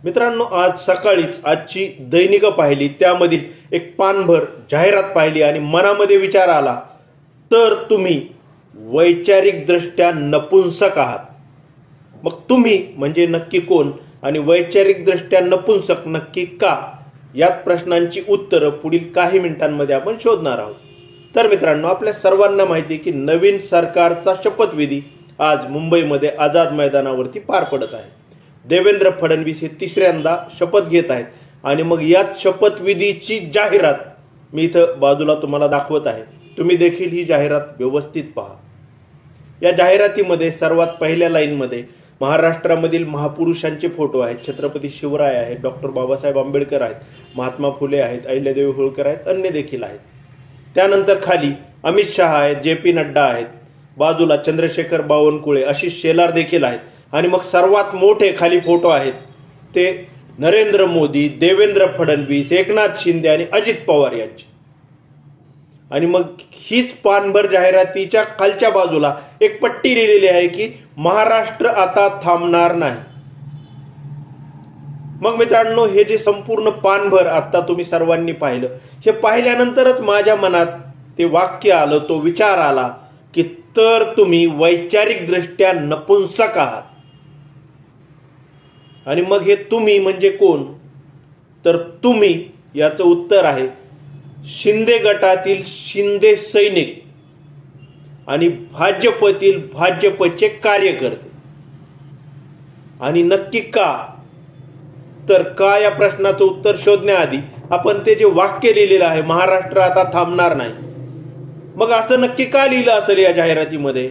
मित्रांनो, आज सकाळीच आजची दैनिक पाहिली, त्यामधील एक पानभर जाहिरात पाहिली आणि मनामध्ये विचार आला, तर तुम्ही वैचारिक दृष्ट्या नपुंसक आहात. मग तुम्ही म्हणजे नक्की कोण आणि वैचारिक दृष्ट्या नपुंसक नक्की का, यात प्रश्नांची उत्तरं पुढील काही मिनिटांमध्ये आपण शोधणार आहोत. तर मित्रांनो, आपल्या सर्वांना माहिती आहे की नवीन सरकारचा शपथविधी आज मुंबईमध्ये आझाद मैदानावरती पार पडत आहे. देवेंद्र फडणवीस हे तिसऱ्यांदा शपथ घेत आहेत आणि मग यात शपथविधीची जाहिरात मी इथं बाजूला तुम्हाला दाखवत आहे. तुम्ही देखील ही जाहिरात व्यवस्थित पहा. या जाहिरातीमध्ये सर्वात पहिल्या लाईनमध्ये महाराष्ट्रामधील महापुरुषांचे फोटो आहेत. छत्रपती शिवराय आहेत, डॉक्टर बाबासाहेब आंबेडकर आहेत, महात्मा फुले आहेत, अहिल्यादेवी होळकर आहेत, अन्य देखील आहेत. त्यानंतर खाली अमित शहा आहेत, JP नड्डा आहेत, बाजूला चंद्रशेखर बावनकुळे, आशिष शेलार देखील आहेत आणि मग सर्वात मोठे खाली फोटो आहेत ते नरेंद्र मोदी, देवेंद्र फडणवीस, एकनाथ शिंदे आणि अजित पवार यांचे. आणि मग हीच पानभर जाहिरातीच्या खालच्या बाजूला एक पट्टी लिहिलेली आहे की महाराष्ट्र आता थांबणार नाही. मग मित्रांनो, हे जे संपूर्ण पानभर आता तुम्ही सर्वांनी पाहिलं, हे पाहिल्यानंतरच माझ्या मनात ते वाक्य आलं, तो विचार आला की तर तुम्ही वैचारिक दृष्ट्या नपुंसक आहात. आणि मग हे तुम्ही म्हणजे कोण, तर तुम्ही याचं उत्तर आहे शिंदे गटातील शिंदे सैनिक आणि भाजपतील भाजपचे कार्यकर्ते. आणि नक्की का, तर का या प्रश्नाचं उत्तर शोधण्याआधी आपण ते जे वाक्य लिहिलेलं आहे, महाराष्ट्र आता थांबणार नाही, मग असं नक्की का लिहिलं असेल या जाहिरातीमध्ये.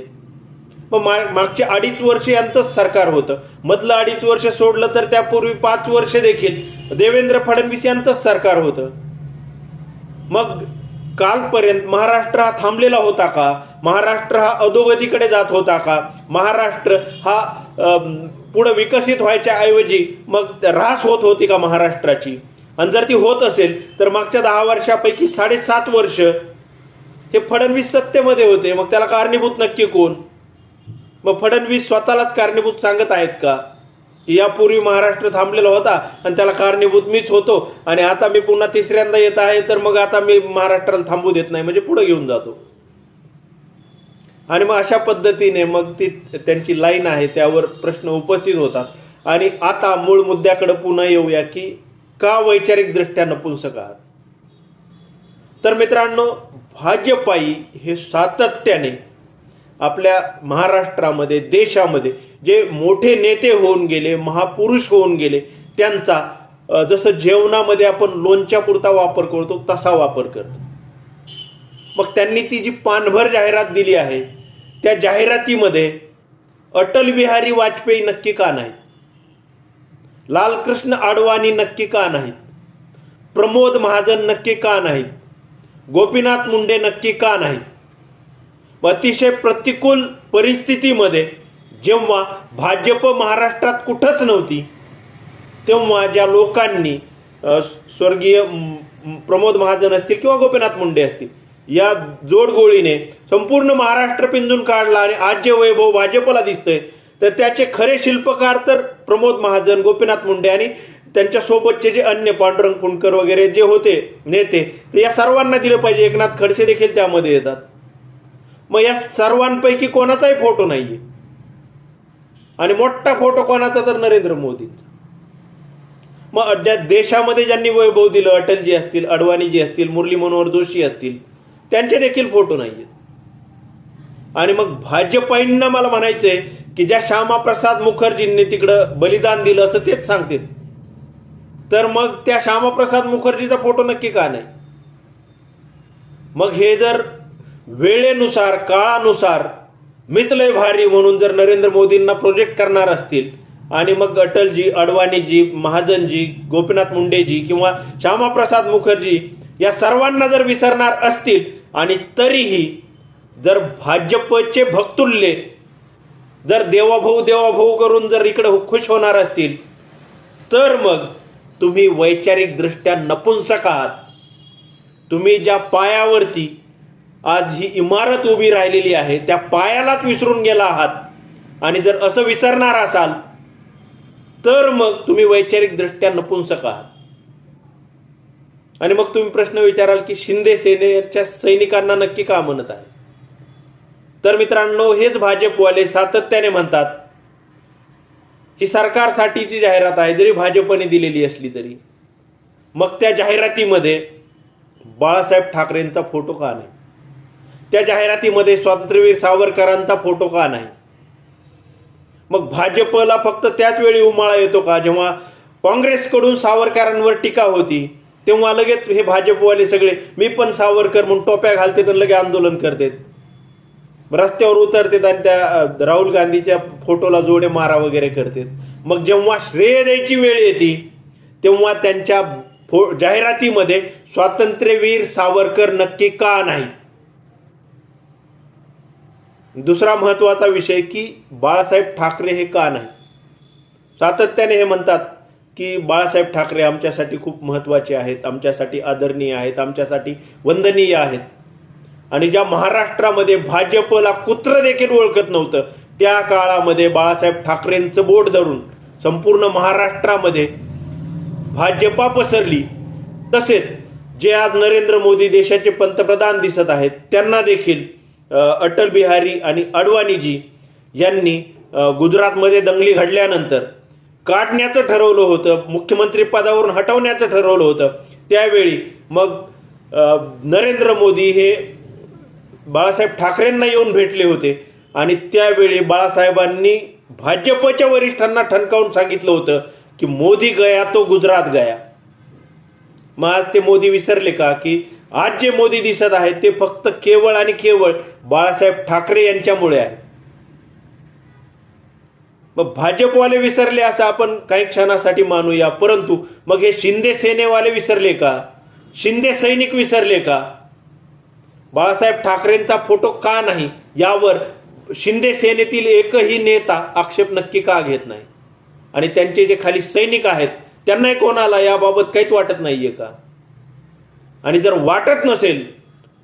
मग मागचे 2.5 वर्ष यांचंच सरकार होतं, मधलं 2.5 वर्ष सोडलं तर त्यापूर्वी 5 वर्ष देखील देवेंद्र फडणवीस यांचंच सरकार होतं. मग कालपर्यंत महाराष्ट्र हा थांबलेला होता का, महाराष्ट्र हा अधोगतीकडे जात होता का, महाराष्ट्र हा पुढे विकसित व्हायच्या ऐवजी मग ऱ्हास होत होती का महाराष्ट्राची. आणि जर ती होत असेल तर मागच्या 10 वर्षापैकी 7.5 वर्ष हे फडणवीस सत्तेमध्ये होते. मग त्याला कारणीभूत नक्की कोण. मग फडणवीस स्वतःलाच कारणीभूत सांगत आहेत का की यापूर्वी महाराष्ट्र थांबलेला होता आणि त्याला कारणीभूत मीच होतो आणि आता मी पुन्हा तिसऱ्यांदा येत आहे, तर मग आता मी महाराष्ट्राला थांबू देत नाही, म्हणजे पुढे घेऊन जातो. आणि मग अशा पद्धतीने मग ती त्यांची लाईन आहे त्यावर प्रश्न उपस्थित होतात. आणि आता मूळ मुद्द्याकडे पुन्हा येऊया की का वैचारिक दृष्ट्या नपुंसक आहात. तर मित्रांनो, भाजपाई हे सातत्याने आपल्या महाराष्ट्रामध्ये, देशामध्ये जे मोठे नेते होऊन गेले, महापुरुष होऊन गेले, त्यांचा जसं जेवणामध्ये आपण लोणच्या पुरता वापर करतो तसा वापर करतो. मग त्यांनी ती जी पानभर जाहिरात दिली आहे, त्या जाहिरातीमध्ये अटल बिहारी वाजपेयी नक्की का नाहीत, लालकृष्ण अडवाणी नक्की का नाहीत, प्रमोद महाजन नक्की का नाहीत, गोपीनाथ मुंडे नक्की का नाहीत. अतिशय प्रतिकूल परिस्थितीमध्ये जेव्हा भाजप महाराष्ट्रात कुठंच नव्हती, तेव्हा ज्या लोकांनी स्वर्गीय प्रमोद महाजन असतील किंवा गोपीनाथ मुंडे असतील, या जोडगोळीने संपूर्ण महाराष्ट्र पिंजून काढला आणि आज जे वैभव भाजपला दिसतंय, तर त्याचे खरे शिल्पकार तर प्रमोद महाजन, गोपीनाथ मुंडे आणि त्यांच्या सोबतचे जे अन्य पांडुरंग पुणकर वगैरे जे होते नेते, ते या सर्वांना दिलं पाहिजे. एकनाथ खडसे देखील त्यामध्ये येतात. मग या सर्वांपैकी कोणाचाही फोटो नाहीये. आणि मोठा फोटो कोणाचा, तर नरेंद्र मोदींचा. मग ज्या देशामध्ये ज्यांनी वैभव दिलं, अटलजी असतील, अडवाणीजी असतील, मुरली मनोहर जोशी असतील, त्यांचे देखील फोटो नाहीये. आणि मग भाजपाईंना मला म्हणायचंय की ज्या श्यामाप्रसाद मुखर्जींनी तिकडं बलिदान दिलं असं तेच सांगते, तर मग त्या श्यामाप्रसाद मुखर्जीचा फोटो नक्की का नाही. मग हे जर वेळेनुसार, काळानुसार मीच लय भारी म्हणून जर नरेंद्र मोदींना प्रोजेक्ट करणार असतील आणि मग अटलजी, अडवाणीजी, महाजनजी, गोपीनाथ मुंडेजी किंवा श्यामाप्रसाद मुखर्जी या सर्वांना जर विसरणार असतील आणि तरीही जर भाजपचे भक्तुल्ले जर देवाभाऊ देवाभाऊ करून जर इकडे खुश होणार असतील, तर मग तुम्ही वैचारिक दृष्ट्या नपुंसक आहात. तुम्ही ज्या पायावरती आज ही इमारत उभी राहिलेली आहे, त्या पायालाच विसरून गेला आहात. आणि जर असं विसरणार असाल तर मग तुम्ही वैचारिक दृष्ट्या नपुंसक आहात. आणि मग तुम्ही प्रश्न विचाराल की शिंदे सेनेच्या सैनिकांना नक्की का म्हणत आहे. तर मित्रांनो, हेच भाजपवाले सातत्याने म्हणतात ही सरकारसाठीची जाहिरात आहे, जरी भाजपने दिलेली असली तरी. मग त्या जाहिरातीमध्ये बाळासाहेब ठाकरेंचा फोटो का नाही? त्या जाहिरातीमध्ये स्वातंत्र्यवीर सावरकरांचा फोटो का नाही? मग भाजपला फक्त त्याच वेळी उमाळा येतो का जेव्हा काँग्रेसकडून सावरकरांवर टीका होती, तेव्हा लगेच हे भाजपवाले सगळे मी पण सावरकर म्हणून टोप्या घालतात आणि लगेच आंदोलन करतात, रस्त्यावर उतरतात आणि त्या राहुल गांधीच्या फोटोला जोडे मारा वगैरे करतात. मग जेव्हा श्रेय द्यायची वेळ येते तेव्हा त्यांच्या जाहिरातीमध्ये स्वातंत्र्यवीर सावरकर नक्की का नाही? दुसरा महत्वाचा विषय की बाळासाहेब ठाकरे हे का नाही? सातत्याने हे म्हणतात की बाळासाहेब ठाकरे आमच्यासाठी खूप महत्वाचे आहेत, आमच्यासाठी आदरणीय आहेत, आमच्यासाठी वंदनीय आहेत. आणि ज्या महाराष्ट्रामध्ये भाजपला कुत्र देखील ओळखत नव्हतं, त्या काळामध्ये बाळासाहेब ठाकरेंचं बोट धरून संपूर्ण महाराष्ट्रामध्ये भाजपा पसरली. तसेच जे आज नरेंद्र मोदी देशाचे पंतप्रधान दिसत आहेत, त्यांना देखील अटल बिहारी आणि अडवाणीजी यांनी गुजरातमध्ये दंगली घडल्यानंतर काढण्याचं ठरवलं होतं, मुख्यमंत्री पदावरून हटवण्याचं ठरवलं होतं. त्यावेळी मग नरेंद्र मोदी हे बाळासाहेब ठाकरेंना येऊन भेटले होते आणि त्यावेळी बाळासाहेबांनी भाजपच्या वरिष्ठांना ठणकावून सांगितलं होतं की मोदी गया तो गुजरात गया. मग आज ते मोदी विसरले का की आज जे मोदी दिसत आहेत ते फक्त केवळ आणि केवळ बाळासाहेब ठाकरे यांच्यामुळे आहे. मग भाजपवाले विसरले असं आपण काही क्षणासाठी मानूया, परंतु मग हे शिंदे सेनेवाले विसरले का? शिंदे सैनिक विसरले का? बाळासाहेब ठाकरेंचा फोटो का नाही यावर शिंदे सेनेतील एकही नेता आक्षेप नक्की का घेत नाही? आणि त्यांचे जे खाली सैनिक आहेत त्यांनाही कोणाला याबाबत काहीच वाटत नाहीये का? आणि जर वाटत नसेल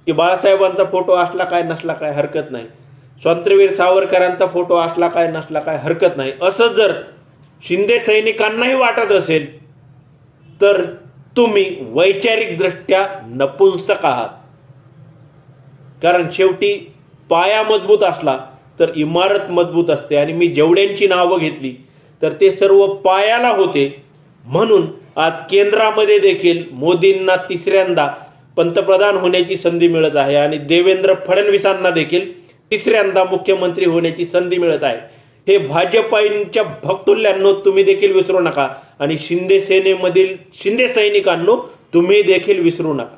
की बाळासाहेबांचा फोटो असला काय नसला काय हरकत नाही, स्वातंत्र्यवीर सावरकरांचा फोटो असला काय नसला काय हरकत नाही, असं जर शिंदे सैनिकांनाही वाटत असेल तर तुम्ही वैचारिक दृष्ट्या नपुंसक आहात. कारण शेवटी पाया मजबूत असला तर इमारत मजबूत असते. आणि मी जेवढ्यांची नावं घेतली तर ते सर्व पायाला होते. म्हणून आज केंद्रामध्ये देखील मोदींना तिसऱ्यांदा पंतप्रधान होण्याची संधी मिळत आहे आणि देवेंद्र फडणवीसांना देखील तिसऱ्यांदा मुख्यमंत्री होण्याची संधी मिळत आहे. हे भाजपाच्या भक्तुल्यांनो तुम्ही देखील विसरू नका आणि शिंदे सेनेमधील शिंदे सैनिकांनो तुम्ही देखील विसरू नका.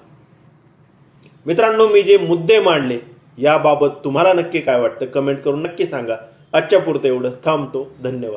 मित्रांनो, मी जे मुद्दे मांडले याबाबत तुम्हाला नक्की काय वाटतं कमेंट करून नक्की सांगा. आजच्या पुरतं एवढं थांबतो. धन्यवाद.